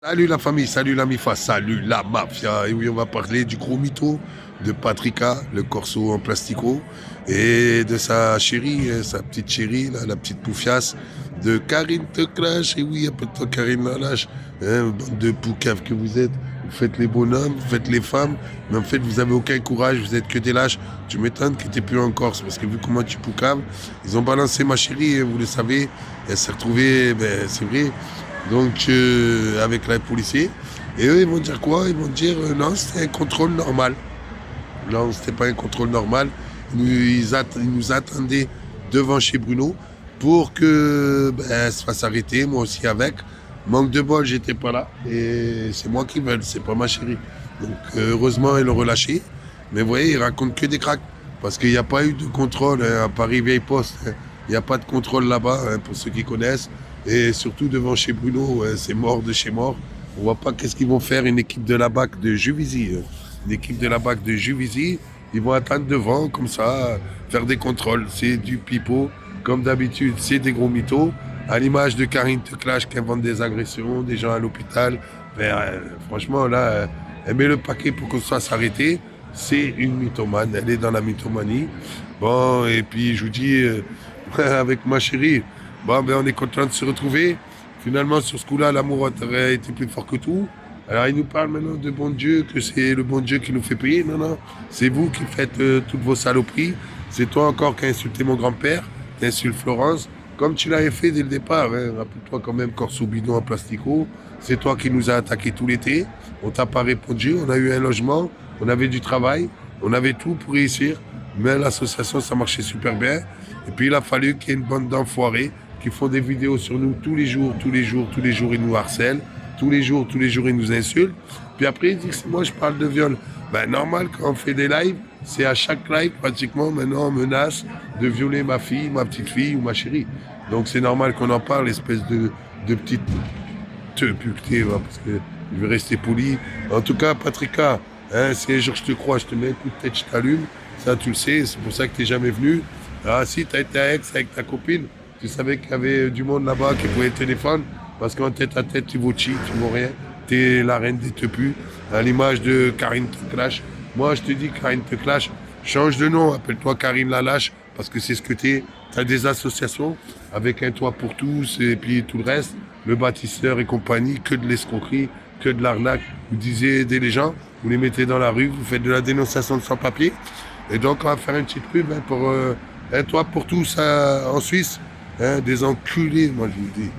Salut la famille, salut la MIFA, salut la mafia. Et oui, on va parler du gros mytho de Patrika, le corso en plastico, et de sa chérie, sa petite chérie, là, la petite poufiasse, de Karine Te Clash. Et oui, appelle-toi Karine la lâche, hein, bande de poucaves que vous êtes. Vous faites les bonhommes, vous faites les femmes, mais en fait, vous avez aucun courage, vous êtes que des lâches. Tu m'étonnes que t'es plus en Corse, parce que vu comment tu poucaves, ils ont balancé ma chérie, vous le savez, elle s'est retrouvée, ben, c'est vrai, donc avec les policiers. Et eux, ils vont dire quoi? Ils vont dire non, c'était un contrôle normal. Non, c'était pas un contrôle normal. Ils nous attendaient devant chez Bruno pour que elle se fasse arrêter, moi aussi avec. Manque de bol, j'étais pas là. Et c'est moi qui veulent, c'est pas ma chérie. Donc heureusement, ils l'ont relâché. Mais vous voyez, ils racontent que des cracks. Parce qu'il n'y a pas eu de contrôle hein, à Paris Vieille Poste. Hein. Il n'y a pas de contrôle là-bas, hein, pour ceux qui connaissent. Et surtout devant chez Bruno, c'est mort de chez mort. On voit pas qu'est-ce qu'ils vont faire une équipe de la BAC de Juvisy. Une équipe de la BAC de Juvisy, ils vont attendre devant, comme ça, faire des contrôles. C'est du pipeau. Comme d'habitude, c'est des gros mythos. À l'image de Karine Te Clash qui invente des agressions, des gens à l'hôpital. Ben, franchement, là, elle met le paquet pour qu'on se fasse arrêter. C'est une mythomane. Elle est dans la mythomanie. Bon, et puis je vous dis, avec ma chérie, bon, ben, on est content de se retrouver. Finalement, sur ce coup-là, l'amour aurait été plus fort que tout. Alors, il nous parle maintenant de bon Dieu, que c'est le bon Dieu qui nous fait payer. Non, non, c'est vous qui faites toutes vos saloperies. C'est toi encore qui as insulté mon grand-père, qui insulte Florence, comme tu l'avais fait dès le départ. Hein. Rappelle-toi quand même, Corso bidon en plastico. C'est toi qui nous as attaqué tout l'été. On t'a pas répondu. On a eu un logement, on avait du travail, on avait tout pour réussir. Mais l'association, ça marchait super bien. Et puis, il a fallu qu'il y ait une bande d'enfoirés qui font des vidéos sur nous tous les jours, tous les jours, tous les jours, ils nous harcèlent. Tous les jours, ils nous insultent. Puis après, ils disent que c'est moi, je parle de viol. Ben, normal, quand on fait des lives, c'est à chaque live, pratiquement, maintenant, on menace de violer ma fille, ma petite fille ou ma chérie. Donc, c'est normal qu'on en parle, espèce de petite tepuctée, parce que je vais rester poli. En tout cas, Patrika, hein, si un jour je te crois, je te mets un coup de tête, je t'allume. Ça, tu le sais, c'est pour ça que tu n'es jamais venu. Ah, si, tu as été à Aix avec ta copine, tu savais qu'il y avait du monde là-bas qui pouvait te défendre. Parce qu'en tête à tête, tu vaux chi, tu vaux rien. T'es la reine des tepus, à l'image de Karine Te Clash. Moi, je te dis, Karine Te Clash, change de nom, appelle-toi Karine la lâche, parce que c'est ce que t'es. T'as des associations avec un toit pour tous, et puis tout le reste, le bâtisseur et compagnie, que de l'escroquerie, que de l'arnaque. Vous disiez aider les gens, vous les mettez dans la rue, vous faites de la dénonciation de sans-papiers. Et donc, on va faire une petite pub hein, pour un toit pour tous en Suisse. Hein, des enculés, moi, je vous dis.